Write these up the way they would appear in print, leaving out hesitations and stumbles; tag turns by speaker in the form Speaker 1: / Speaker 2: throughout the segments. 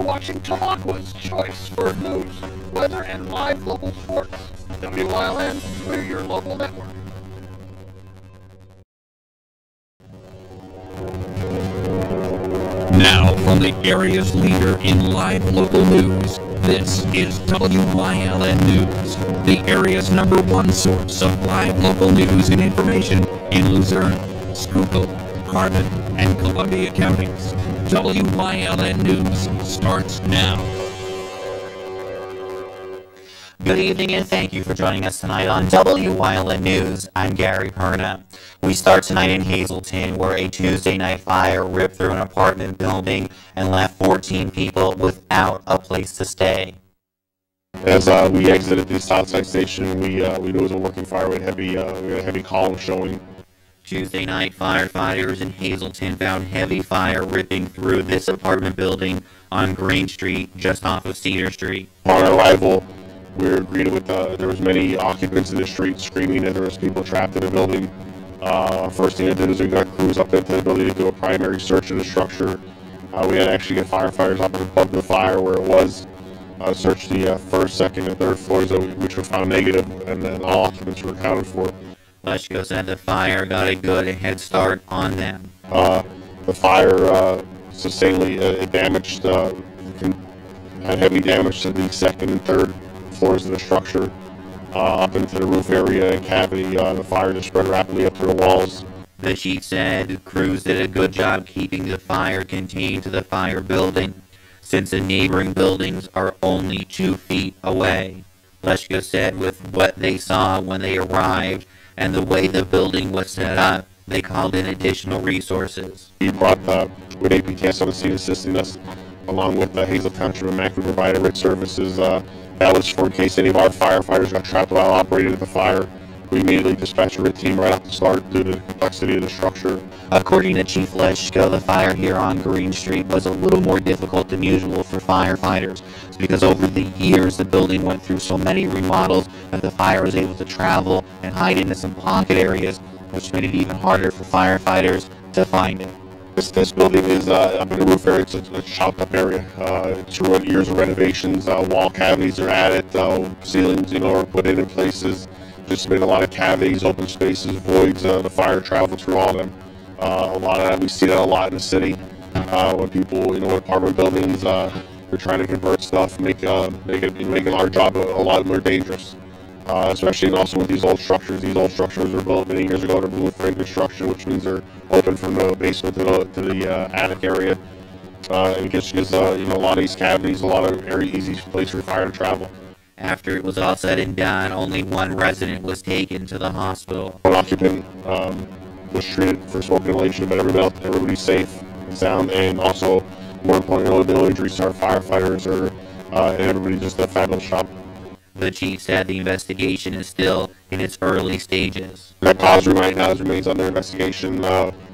Speaker 1: for watching Tamaqua's Choice for news, weather, and live local sports. WILN, we're your local network. Now, from the area's leader in live local news, this is WILN News, the area's #1 source of live local news and information in Luzerne, Schuylkill, Carbon, and Columbia counties. WILN News starts now.
Speaker 2: Good evening and thank you for joining us tonight on WILN News. I'm Gary Perna. We start tonight in Hazleton, where a Tuesday night fire ripped through an apartment building and left 14 people without a place to stay.
Speaker 3: As we exited the Southside station, we knew it was a working fire. We had a heavy column showing.
Speaker 2: Tuesday night, firefighters in Hazleton found heavy fire ripping through this apartment building on Green Street, just off of Cedar Street.
Speaker 3: On our arrival, we were greeted with there was many occupants in the street screaming that there was people trapped in the building. First thing I did is we got crews up into the building to do a primary search of the structure. We had to actually get firefighters up above the fire where it was. Searched the first, second, and third floors, which were found negative, and then all occupants were accounted for.
Speaker 2: Leshko said the fire got a good head start on them.
Speaker 3: The fire sustainedly damaged, had heavy damage to the second and third floors of the structure, up into the roof area and cavity. The fire just spread rapidly up through the walls.
Speaker 2: The chief said crews did a good job keeping the fire contained to the fire building, since the neighboring buildings are only 2 feet away. Leshko said with what they saw when they arrived and the way the building was set up, they called in additional resources.
Speaker 3: We brought with APTS on the scene assisting us, along with Hazel Township and MAC, who provided RIT services. That was for in case any of our firefighters got trapped while operating at the fire. We immediately dispatched a RIT team right off the start due to the complexity of the structure.
Speaker 2: According to Chief Leshko, the fire here on Green Street was a little more difficult than usual for firefighters, because over the years the building went through so many remodels that the fire was able to travel and hide into some pocket areas, which made it even harder for firefighters to find it.
Speaker 3: This building is up in the roof area. It's a chopped up area. Through years of renovations, wall cavities are added, ceilings, are put in places. Just made a lot of cavities, open spaces, voids. The fire traveled through all of them. A lot of that, we see that a lot in the city. When people, in apartment buildings, they're trying to convert stuff, making our job a lot more dangerous. Especially and also with these old structures. These old structures were built many years ago to blue frame construction, which means they're open from the basement to the attic area. And it gives a lot of these cavities, a lot of very easy place for fire to travel.
Speaker 2: After it was all said and done, only one resident was taken to the hospital.
Speaker 3: One occupant was treated for smoke inhalation, but everybody's safe and sound, and also, more importantly, no injuries to our firefighters and everybody just a fabulous job.
Speaker 2: The chief said the investigation is still in its early stages.
Speaker 3: That cause remains under investigation.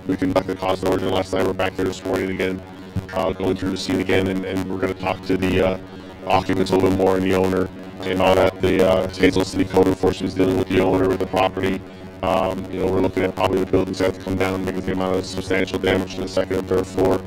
Speaker 3: We conducted cause and origin last night. We're back there this morning again, going through the scene again, and we're going to talk to the occupants a little bit more and the owner. And all that, the Hazel City Code Enforcement is dealing with the owner of the property. We're looking at probably the buildings that have to come down because the amount of substantial damage to the second and third floor.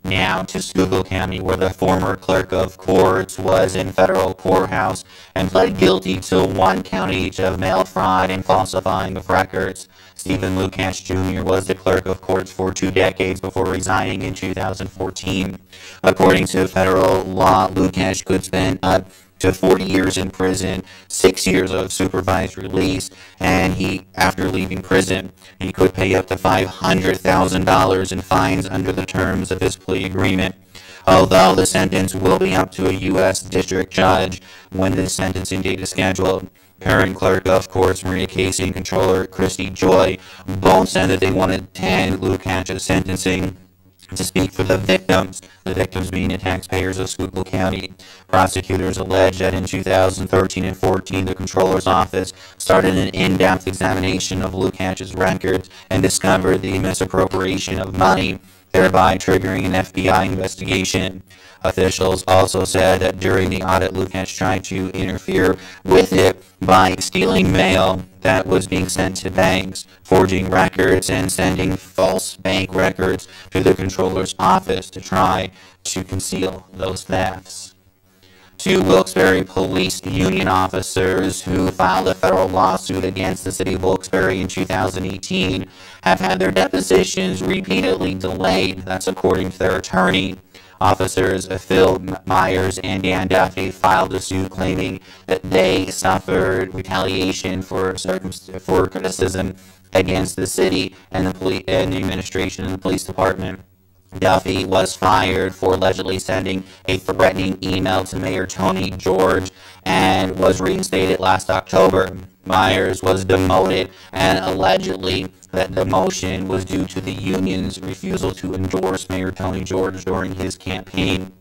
Speaker 2: Now to Schuylkill County, where the former clerk of courts was in federal courthouse and pled guilty to 1 count each of mail fraud and falsifying of records. Stephen Lukacs Jr. was the clerk of courts for 2 decades before resigning in 2014. According to federal law, Lukacs could spend up to 40 years in prison, 6 years of supervised release, and after leaving prison, he could pay up to $500,000 in fines under the terms of his plea agreement. Although the sentence will be up to a U.S. district judge when the sentencing date is scheduled. Current clerk of courts Maria Casey and controller Christy Joy both said that they want to attend Lukacs' sentencing to speak for the victims being the taxpayers of Schuylkill County. Prosecutors allege that in 2013 and 14, the Comptroller's Office started an in-depth examination of Lukacs' records and discovered the misappropriation of money, thereby triggering an FBI investigation. Officials also said that during the audit, Lukacs tried to interfere with it by stealing mail that was being sent to banks, forging records, and sending false bank records to the controller's office to try to conceal those thefts. Two Wilkes-Barre police union officers who filed a federal lawsuit against the city of Wilkes-Barre in 2018 have had their depositions repeatedly delayed. That's according to their attorney. Officers Phil Myers and Dan Duffy filed a suit claiming that they suffered retaliation for criticism against the city and the administration and the police department. Duffy was fired for allegedly sending a threatening email to Mayor Tony George and was reinstated last October. Myers was demoted, and allegedly that demotion was due to the union's refusal to endorse Mayor Tony George during his campaign.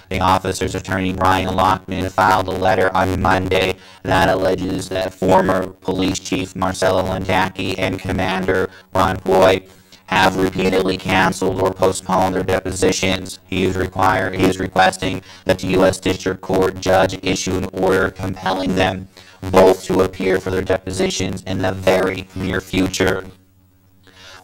Speaker 2: The officer's attorney, Ryan Lockman, filed a letter on Monday that alleges that former police chief Marcelo Landacki and Commander Ron Boyd have repeatedly canceled or postponed their depositions. He is requesting that the U.S. District Court judge issue an order compelling them both to appear for their depositions in the very near future.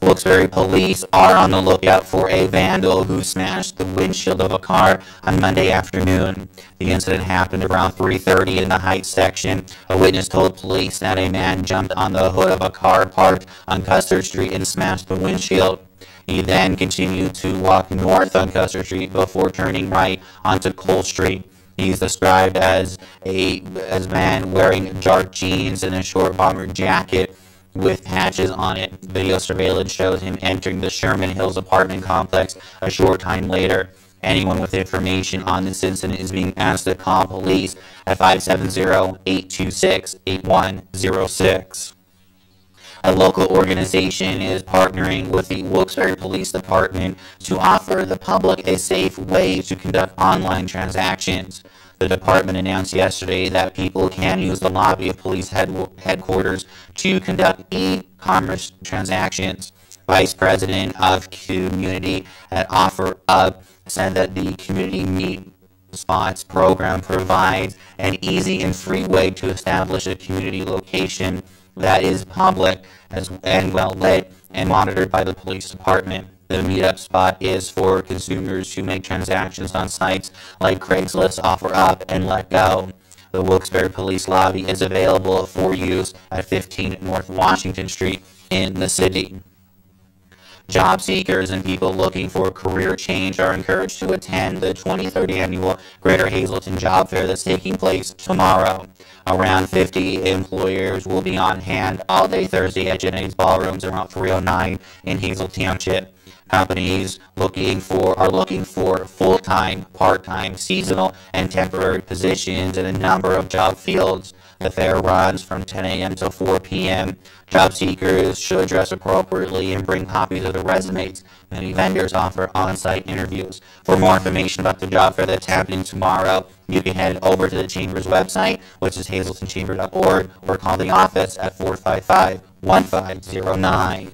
Speaker 2: Wilkes-Barre police are on the lookout for a vandal who smashed the windshield of a car on Monday afternoon. The incident happened around 3:30 in the Heights section. A witness told police that a man jumped on the hood of a car parked on Custer Street and smashed the windshield. He then continued to walk north on Custer Street before turning right onto Cole Street. He's described as a man wearing dark jeans and a short bomber jacket with patches on it. Video surveillance shows him entering the Sherman Hills apartment complex a short time later. Anyone with information on this incident is being asked to call police at 570-826-8106. A local organization is partnering with the Wilkes-Barre Police Department to offer the public a safe way to conduct online transactions. The department announced yesterday that people can use the lobby of police headquarters to conduct e-commerce transactions. Vice President of Community at OfferUp said that the Community Meet Spots program provides an easy and free way to establish a community location that is public and well lit and monitored by the police department. The meetup spot is for consumers who make transactions on sites like Craigslist, OfferUp, and LetGo. The Wilkes-Barre Police Lobby is available for use at 15 North Washington Street in the city. Job seekers and people looking for career change are encouraged to attend the 23rd annual Greater Hazleton Job Fair that's taking place tomorrow. Around 50 employers will be on hand all day Thursday at Janae's Ballrooms around 309 in Hazel Township. Companies are looking for full-time, part-time, seasonal, and temporary positions in a number of job fields. The fair runs from 10 a.m. to 4 p.m. Job seekers should dress appropriately and bring copies of their resumes. Many vendors offer on-site interviews. For more information about the job fair that's happening tomorrow, you can head over to the Chamber's website, which is hazletonchamber.org, or call the office at 455-1509.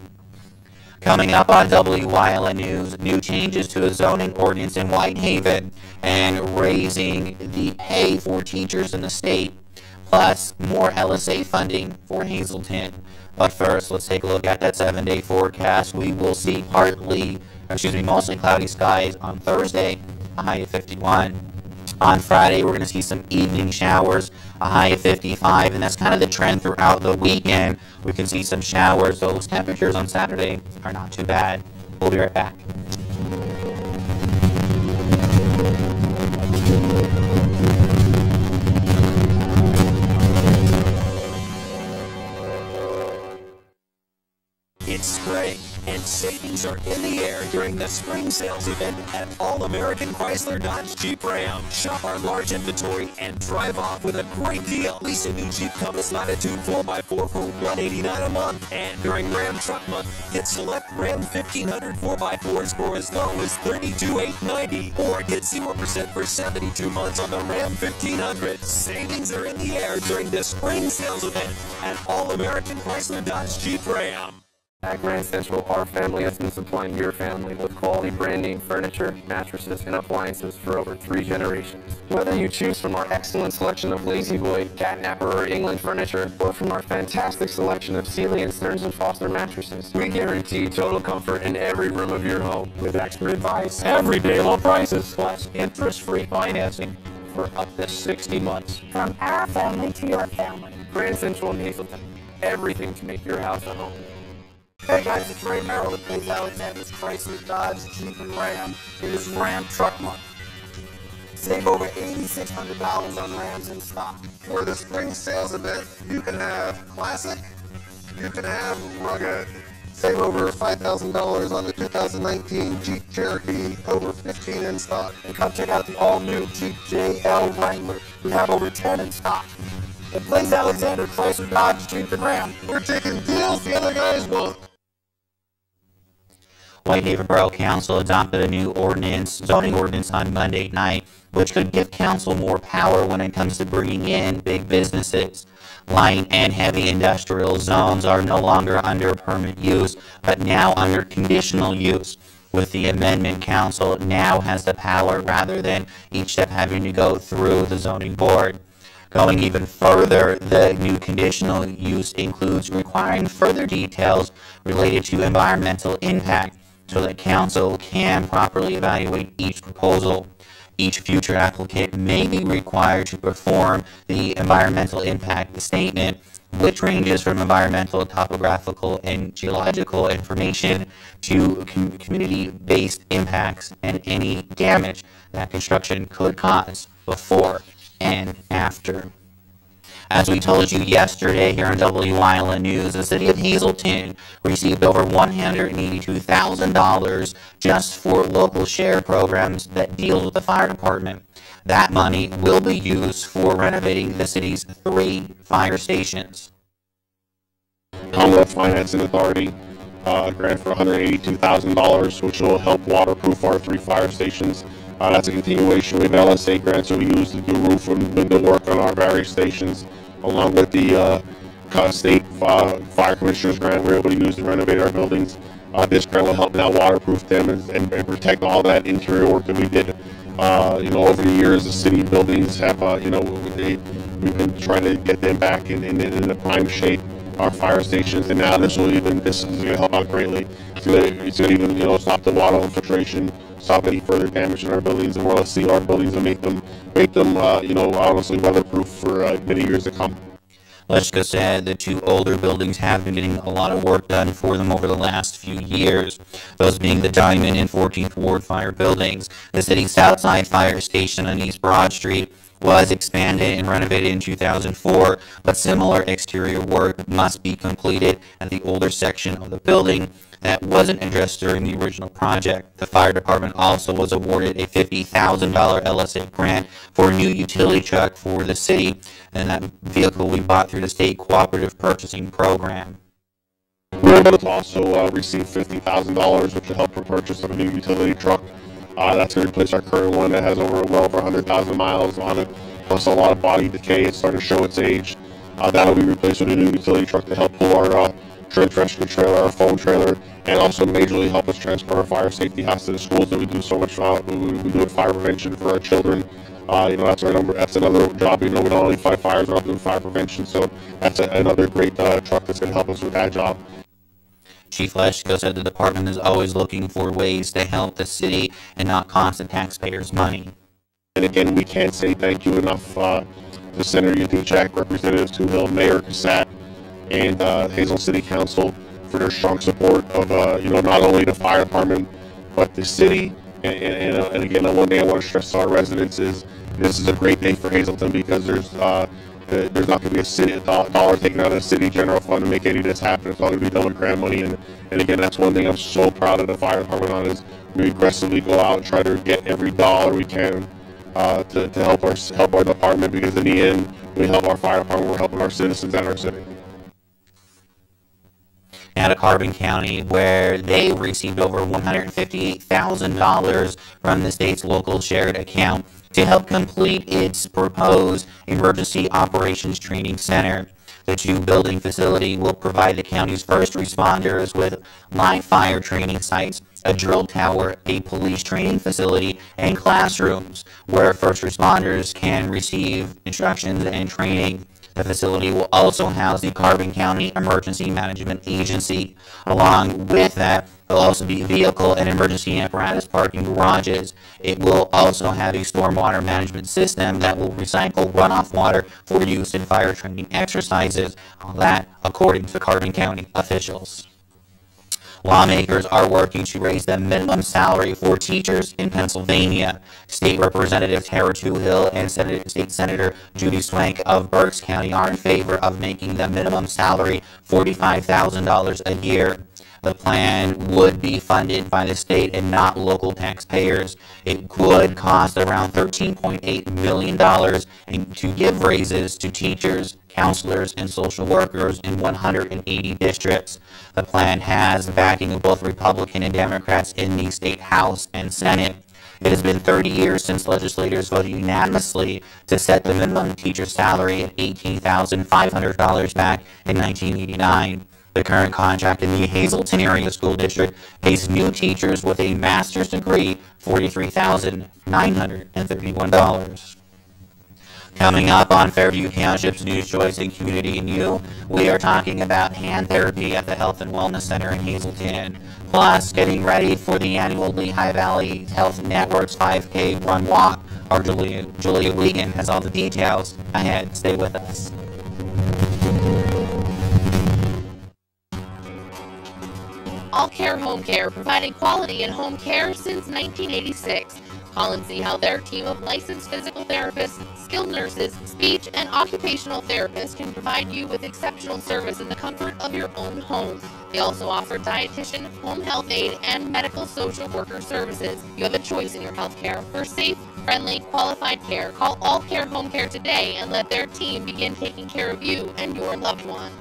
Speaker 2: Coming up on Wyln News, new changes to a zoning ordinance in Whitehaven and raising the pay for teachers in the state, plus more LSA funding for Hazleton. But first, let's take a look at that 7-day forecast. We will see mostly cloudy skies on Thursday, a high of 51. On Friday, we're going to see some evening showers, a high of 55, and that's kind of the trend throughout the weekend. We can see some showers. Those temperatures on Saturday are not too bad. We'll be right back.
Speaker 1: It's spring, and savings are in the air during the spring sales event at All American Chrysler Dodge Jeep Ram. Shop our large inventory and drive off with a great deal. Lease a new Jeep Compass Latitude 4x4 for $189 a month. And during Ram Truck Month, get select Ram 1500 4x4s for as low as $32,890. Or get 0% for 72 months on the Ram 1500. Savings are in the air during the spring sales event at All American Chrysler Dodge Jeep Ram.
Speaker 4: At Grand Central, our family has been supplying your family with quality brand name furniture, mattresses, and appliances for over 3 generations. Whether you choose from our excellent selection of Lazy Boy, Catnapper, or England furniture, or from our fantastic selection of Sealy and Stearns & Foster mattresses, we guarantee total comfort in every room of your home with expert advice, everyday low prices, plus interest-free financing for up to 60 months.
Speaker 5: From our family to your family.
Speaker 4: Grand Central in Hazleton, everything to make your house a home.
Speaker 5: Hey guys, it's Ray Merrill with Pleads Alexander's Chrysler, Dodge, Jeep, and Ram. It is Ram Truck Month. Save over $8,600 on Rams in stock.
Speaker 6: For the spring sales event, you can have Classic, you can have Rugged. Save over $5,000 on the 2019 Jeep Cherokee, over 15 in stock.
Speaker 5: And come check out the all-new Jeep JL Wrangler. We have over 10 in stock. At Pleads Alexander, Chrysler, Dodge, Jeep, and Ram.
Speaker 6: We're taking deals the other guys want.
Speaker 2: Whitehaven Borough Council adopted a new zoning ordinance on Monday night, which could give council more power when it comes to bringing in big businesses. Light and heavy industrial zones are no longer under permit use, but now under conditional use. With the amendment, council now has the power rather than each step having to go through the zoning board. Going even further, the new conditional use includes requiring further details related to environmental impact, so that council can properly evaluate each proposal. Each future applicant may be required to perform the environmental impact statement, which ranges from environmental, topographical, and geological information to community-based impacts and any damage that construction could cause before and after. As we told you yesterday here on Wyln News, the city of Hazleton received over $182,000 just for local share programs that deal with the fire department. That money will be used for renovating the city's 3 fire stations.
Speaker 3: Commonwealth Financing Authority grant for $182,000, which will help waterproof our 3 fire stations. That's a continuation of LSA grants that we use to do roof and window work on our various stations, along with the state fire commissioner's grant we're able to use to renovate our buildings. This grant will help now waterproof them and protect all that interior work that we did. Over the years, the city buildings have, we've been trying to get them back in the prime shape, our fire stations, and now this is going to help out greatly. It's going to even, stop the water infiltration, stop any further damage in our buildings, and we'll see our buildings and make them, honestly weatherproof for many years to come.
Speaker 2: Leshka said the 2 older buildings have been getting a lot of work done for them over the last few years, those being the Diamond and 14th Ward fire buildings. The city's Southside Fire Station on East Broad Street was expanded and renovated in 2004, but similar exterior work must be completed at the older section of the building that wasn't addressed during the original project. The fire department also was awarded a $50,000 LSA grant for a new utility truck for the city, and that vehicle we bought through the state cooperative purchasing program.
Speaker 3: We were able to also receive $50,000, which will help for purchase of a new utility truck. That's going to replace our current one that has well over 100,000 miles on it, plus a lot of body decay. It's starting to show its age. That'll be replaced with a new utility truck to help pull our trench rescue trailer, our foam trailer, and also majorly help us transfer our fire safety house to the schools that we do so much. We do fire prevention for our children. That's our number. That's another job. We don't only fight fires, we're also doing fire prevention. So that's another great truck that's going to help us with that job.
Speaker 2: Chief Leshko said the department is always looking for ways to help the city and not cost the taxpayers money.
Speaker 3: And again, we can't say thank you enough to Senator Yudichak, Representative Toohill, Mayor Cassatt, and Hazleton City Council for their strong support of not only the fire department but the city. And again, the one thing I want to stress to our residents is this is a great day for Hazleton because there's not going to be a dollar taken out of the city general fund to make any of this happen. It's all going to be done with grant money. And again, that's one thing I'm so proud of the fire department on is we aggressively go out and try to get every dollar we can to help our department, because in the end, we help our fire department, we're helping our citizens and our city.
Speaker 2: Out of Carbon County, where they received over $158,000 from the state's local shared account to help complete its proposed Emergency Operations Training Center. The two-building facility will provide the county's first responders with live fire training sites, a drill tower, a police training facility, and classrooms where first responders can receive instructions and training. The facility will also house the Carbon County Emergency Management Agency. Along with that, there will also be vehicle and emergency apparatus parking garages. It will also have a stormwater management system that will recycle runoff water for use in fire training exercises. All that according to Carbon County officials. Lawmakers are working to raise the minimum salary for teachers in Pennsylvania. State Representative Tara Toohill and State Senator Judy Swank of Berks County are in favor of making the minimum salary $45,000 a year. The plan would be funded by the state and not local taxpayers. It could cost around $13.8 million to give raises to teachers, counselors, and social workers in 180 districts. The plan has the backing of both Republican and Democrats in the state House and Senate. It has been 30 years since legislators voted unanimously to set the minimum teacher salary at $18,500 back in 1989. The current contract in the Hazleton area school district pays new teachers with a master's degree $43,951. Coming up on Fairview Township's News Choice and Community and You, we are talking about hand therapy at the Health and Wellness Center in Hazleton. Plus, getting ready for the annual Lehigh Valley Health Network's 5K Run Walk. Our Julia Wiegand has all the details. Ahead, stay with us.
Speaker 7: All Care Home Care, providing quality in home care since 1986. Call and see how their team of licensed physical therapists, skilled nurses, speech, and occupational therapists can provide you with exceptional service in the comfort of your own home. They also offer dietitian, home health aide, and medical social worker services. You have a choice in your health care for safe, friendly, qualified care. Call All Care Home Care today and let their team begin taking care of you and your loved ones.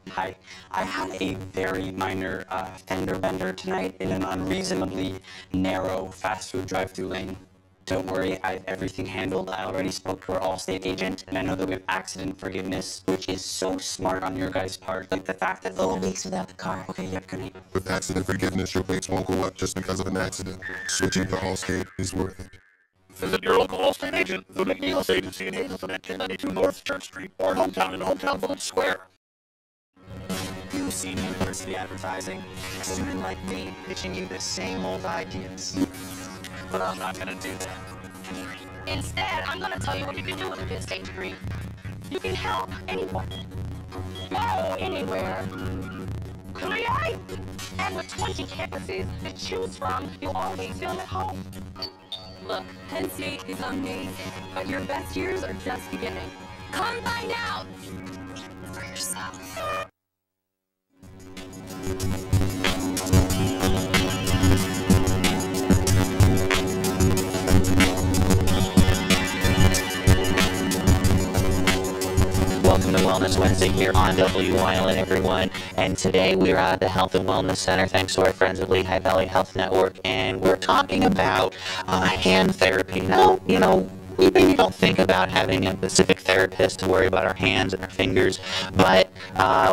Speaker 8: Hi, I had a very minor fender bender tonight in an unreasonably narrow fast food drive-through lane. Don't worry, I have everything handled. I already spoke to our Allstate agent, and I know that we have accident forgiveness, which is so smart on your guys' part. Like the fact that the weeks without the car. Okay, yep, good night.
Speaker 6: With accident forgiveness, your plates won't go up just because of an accident. Switching to Allstate is worth it.
Speaker 3: Visit your local Allstate agent, the McNeil's Agency in Hazleton at 1092 North Church Street, or Hometown in Hometown Village Square.
Speaker 8: You see university advertising, a student like me pitching you the same old ideas. But I'm not gonna do that.
Speaker 7: Instead, I'm going to tell you what you can do with a Penn State degree. You can help anyone. Go anywhere. Create! And with 20 campuses to choose from, you'll always feel at home. Look, Penn State is amazing, but your best years are just beginning. Come find out for yourself.
Speaker 2: Welcome to Wellness Wednesday here on Wyln, everyone. And today we're at the Health and Wellness Center, thanks to our friends at Lehigh Valley Health Network, and we're talking about hand therapy. Now, you know, we maybe don't think about having a specific therapist to worry about our hands and our fingers, but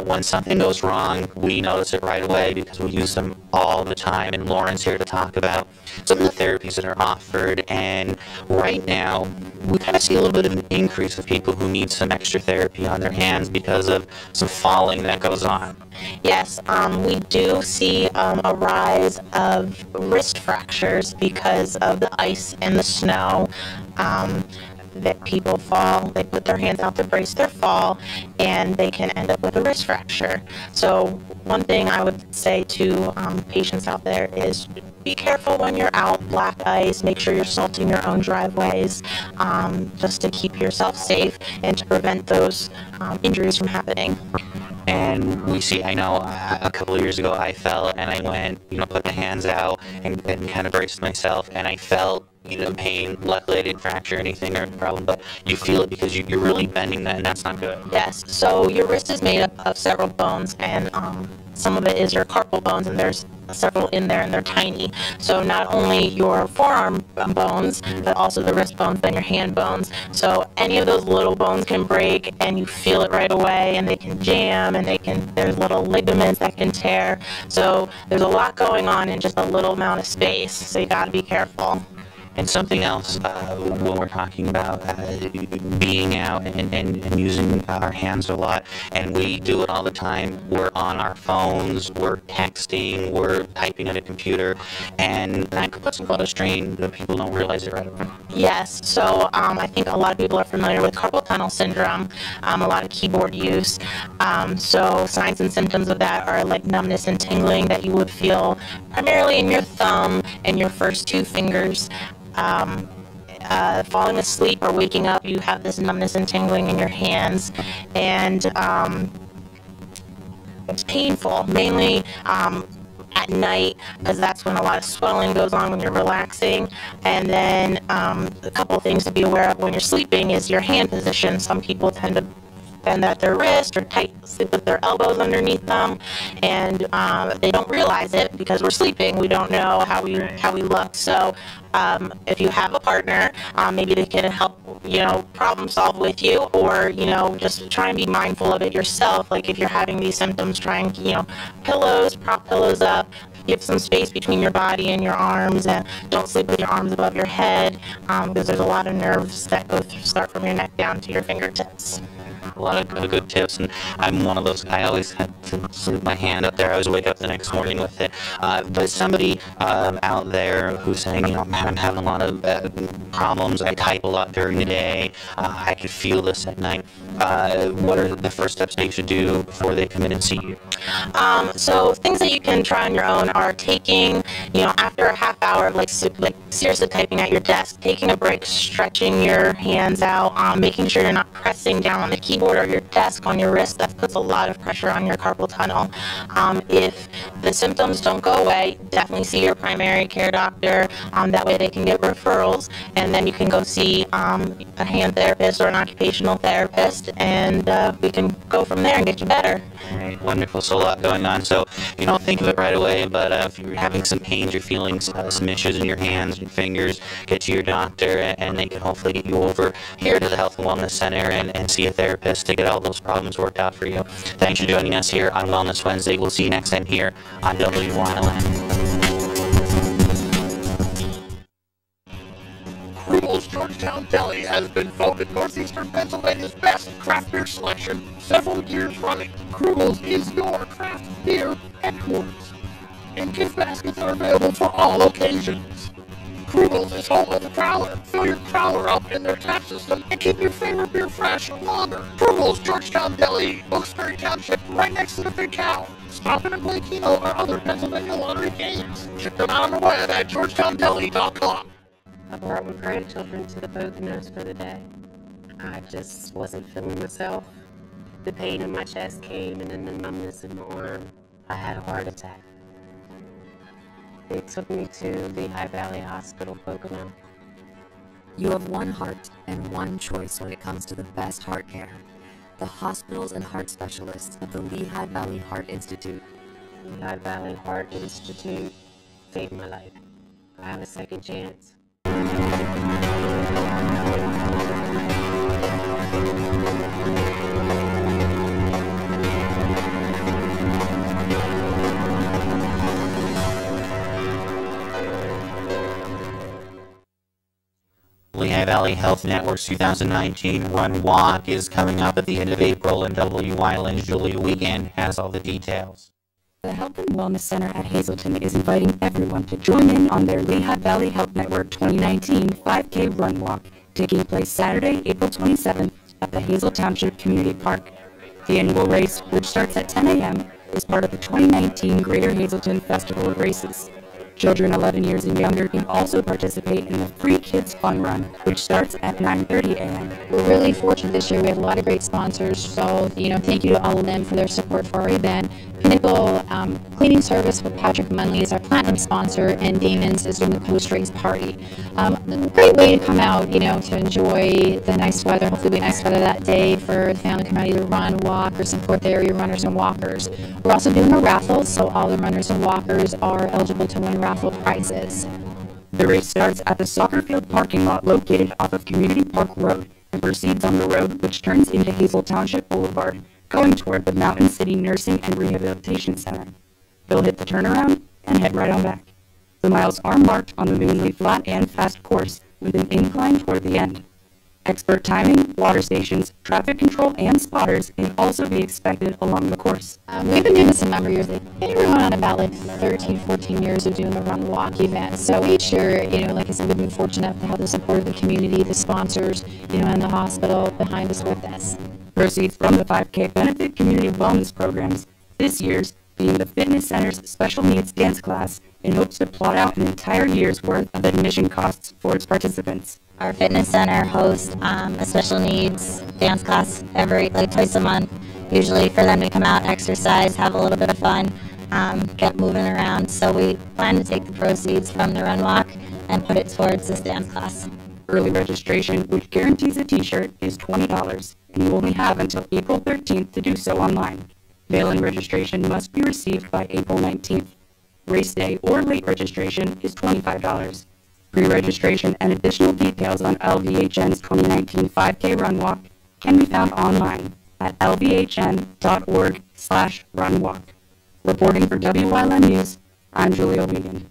Speaker 2: when something goes wrong, we notice it right away because we use them all the time, and Lauren's here to talk about some of the therapies that are offered. And right now, we kind of see a little bit of an increase of people who need some extra therapy on their hands because of some falling that goes on.
Speaker 9: Yes, we do see a rise of wrist fractures because of the ice and the snow. That people fall, they put their hands out to brace their fall, and they can end up with a wrist fracture. So one thing I would say to patients out there is be careful when you're out, black ice, make sure you're salting your own driveways, just to keep yourself safe and to prevent those injuries from happening.
Speaker 2: And we see, I know a couple of years ago I fell and I went, put my hands out and kind of braced myself, and I felt, pain. Luckily I didn't fracture anything or a problem, but you feel it because you're really bending that, and that's not good.
Speaker 9: Yes, so your wrist is made up of several bones, and some of it is your carpal bones, and there's several in there, and they're tiny. So not only your forearm bones, but also the wrist bones, then your hand bones. So any of those little bones can break, and you feel it right away, and they can jam, and there's little ligaments that can tear. So there's a lot going on in just a little amount of space. So you got to be careful.
Speaker 2: And something else, when we're talking about being out and using our hands a lot, and we do it all the time, we're on our phones, we're texting, we're typing at a computer, and that puts a lot of strain, but people don't realize it right away.
Speaker 9: Yes, so I think a lot of people are familiar with carpal tunnel syndrome, a lot of keyboard use. So signs and symptoms of that are like numbness and tingling that you would feel primarily in your thumb and your first two fingers. Falling asleep or waking up, you have this numbness and tingling in your hands, and it's painful, mainly at night, because that's when a lot of swelling goes on when you're relaxing. And then a couple things to be aware of when you're sleeping is your hand position. Some people tend to bend at their wrist or sleep with their elbows underneath them, and they don't realize it because we're sleeping. We don't know how we look. So if you have a partner, maybe they can help, problem solve with you, or just try and be mindful of it yourself. Like if you're having these symptoms, try and prop pillows up. Give some space between your body and your arms, and don't sleep with your arms above your head, because there's a lot of nerves that start from your neck down to your fingertips.
Speaker 2: A lot of good tips, and I'm one of those. I always had to sleep my hand up there. I always wake up the next morning with it. But somebody out there who's saying, I'm having a lot of problems. I type a lot during the day. I could feel this at night. What are the first steps they should do before they come in and see you?
Speaker 9: So things that you can try on your own are taking, after a half hour of like seriously typing at your desk, taking a break, stretching your hands out, making sure you're not pressing down on the keyboard or your desk on your wrist. That puts a lot of pressure on your carpal tunnel. If the symptoms don't go away, definitely see your primary care doctor. That way they can get referrals, and then you can go see a hand therapist or an occupational therapist, and we can go from there and get you better.
Speaker 2: All right, wonderful. So a lot going on. So you don't think of it right away, but if you're having some pains, you're feeling some issues in your hands and fingers, get to your doctor, and they can hopefully get you over here to the Health and Wellness Center and see a therapist to get all those problems worked out for you. Thanks for joining us here on Wellness Wednesday. We'll see you next time here on WYLN.
Speaker 5: Krugel's Georgetown Deli has been voted Northeastern Pennsylvania's best craft beer selection several years running. Krugel's is your craft beer headquarters, and gift baskets are available for all occasions. Krugel's is home of the Crowler. Fill your Crowler up in their tap system and keep your favorite beer fresh longer. Krugel's Georgetown Deli, Wilkes-Barre Township, right next to the Big Cow. Stop in and play Keno or other Pennsylvania lottery games. Check them out on the web at georgetowndeli.com.
Speaker 10: I brought my grandchildren to the Poconos for the day. I just wasn't feeling myself. The pain in my chest came, and then the numbness in my arm. I had a heart attack. They took me to Lehigh Valley Hospital, Pocono.
Speaker 11: You have one heart and one choice when it comes to the best heart care. The hospitals and heart specialists of the Lehigh Valley Heart Institute.
Speaker 10: Lehigh Valley Heart Institute saved my life. I have a second chance.
Speaker 2: Lehigh Valley Health Network's 2019 Run Walk is coming up at the end of April, and WYLN's Julia Wiegand has all the details.
Speaker 12: The Health and Wellness Center at Hazleton is inviting everyone to join in on their Lehigh Valley Health Network 2019 5K Run Walk, taking place Saturday, April 27th at the Hazel Township Community Park. The annual race, which starts at 10 a.m., is part of the 2019 Greater Hazleton Festival of Races. Children 11 years and younger can also participate in the Free Kids Fun Run, which starts at 9:30 a.m.
Speaker 13: We're really fortunate this year. We have a lot of great sponsors, so thank you to all of them for their support for our event. Pinnacle Cleaning Service with Patrick Munley is our platinum sponsor, and Damon's is doing the post-race party. a great way to come out, to enjoy the nice weather. Hopefully it'll be nice weather that day for the family to come out, either run, walk, or support the area runners and walkers. We're also doing a raffle, so all the runners and walkers are eligible to win raffle prizes.
Speaker 12: The race starts at the soccer field parking lot located off of Community Park Road and proceeds on the road which turns into Hazle Township Boulevard, going toward the Mountain City Nursing and Rehabilitation Center. They'll hit the turnaround and head right on back. The miles are marked on the Moonley flat and fast course with an incline toward the end. Expert timing, water stations, traffic control, and spotters can also be expected along the course.
Speaker 13: We've been doing this a number of years. I think we're going on about 13, 14 years of doing the run walk event. So each year, like I said, we've been fortunate enough to have the support of the community, the sponsors, and the hospital behind us with this.
Speaker 12: Proceeds from the 5K benefit community wellness programs, this year's being the Fitness Center's special needs dance class, in hopes to plot out an entire year's worth of admission costs for its participants.
Speaker 9: Our fitness center hosts a special needs dance class twice a month, usually for them to come out, exercise, have a little bit of fun, get moving around. So we plan to take the proceeds from the run walk and put it towards this dance class.
Speaker 12: Early registration, which guarantees a t-shirt, is $20, and you only have until April 13th to do so online. Mail-in registration must be received by April 19th. Race day or late registration is $25. Pre-registration and additional details on LVHN's 2019 5K Run Walk can be found online at lvhn.org/runwalk. Reporting for WYLN News, I'm Julia Wiegand.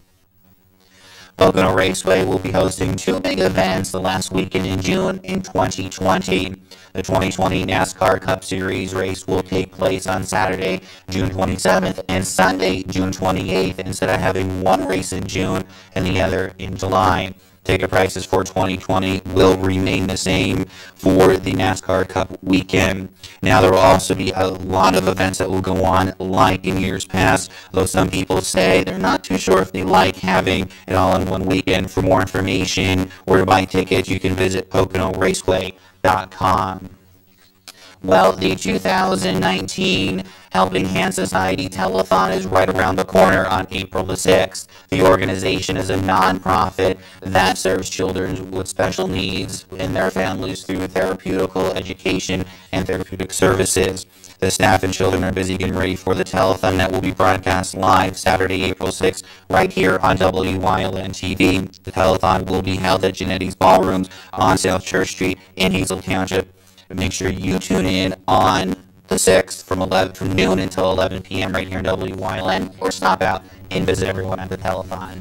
Speaker 2: Pocono Raceway will be hosting two big events the last weekend in June in 2020. The 2020 NASCAR Cup Series race will take place on Saturday, June 27th and Sunday, June 28th, instead of having one race in June and the other in July. Ticket prices for 2020 will remain the same for the NASCAR Cup weekend. Now, there will also be a lot of events that will go on like in years past, though some people say they're not too sure if they like having it all in one weekend. For more information or to buy tickets, you can visit PoconoRaceway.com. Well, the 2019 Helping Hand Society Telethon is right around the corner on April the 6th. The organization is a nonprofit that serves children with special needs and their families through therapeutical education and therapeutic services. The staff and children are busy getting ready for the telethon that will be broadcast live Saturday, April 6th, right here on WYLN TV. The telethon will be held at Genetti's Ballrooms on South Church Street in Hazle Township. Make sure you tune in on the 6th from noon until 11 p.m. right here in WYLN, or stop out and visit everyone at the telethon.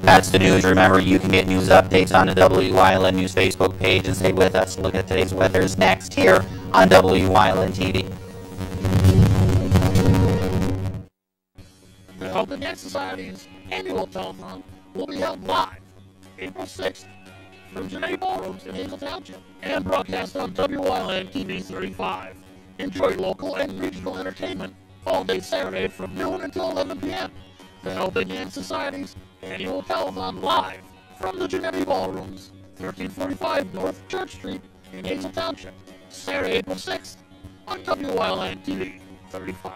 Speaker 2: That's the news. Remember, you can get news updates on the WYLN News Facebook page and stay with us. Look at today's weathers next here on WYLN TV.
Speaker 5: The Helping Hand Society's annual telethon will be held live April 6th from Genetti Ballrooms in Hazle Township and broadcast on WYLN TV 35. Enjoy local and regional entertainment all day Saturday from noon until 11 p.m. The Helping Hand Society's annual telethon live from the Genetti Ballrooms, 1345 North Church Street in Hazle Township, Saturday, April 6th on WYLN TV 35.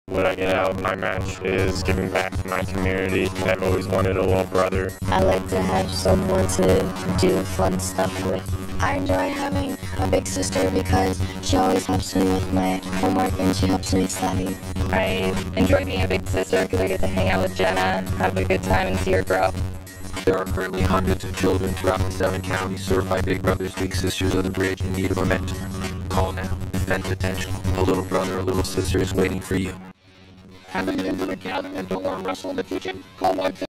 Speaker 14: What I get out of my match is giving back to my community. I've always wanted a little brother.
Speaker 15: I like to have someone to do fun stuff with. I enjoy having a big sister because she always helps me with my homework and she helps me study.
Speaker 16: I enjoy being a big sister because I get to hang out with Jenna, have a good time, and see her grow.
Speaker 17: There are currently hundreds of children throughout the 7 counties served by Big Brothers Big Sisters of the Bridge in need of a mentor. Call now. Defend potential. A little brother or little sister is waiting for you.
Speaker 5: Having an intimate gathering and don't want to wrestle in the kitchen? Call Whitehaven.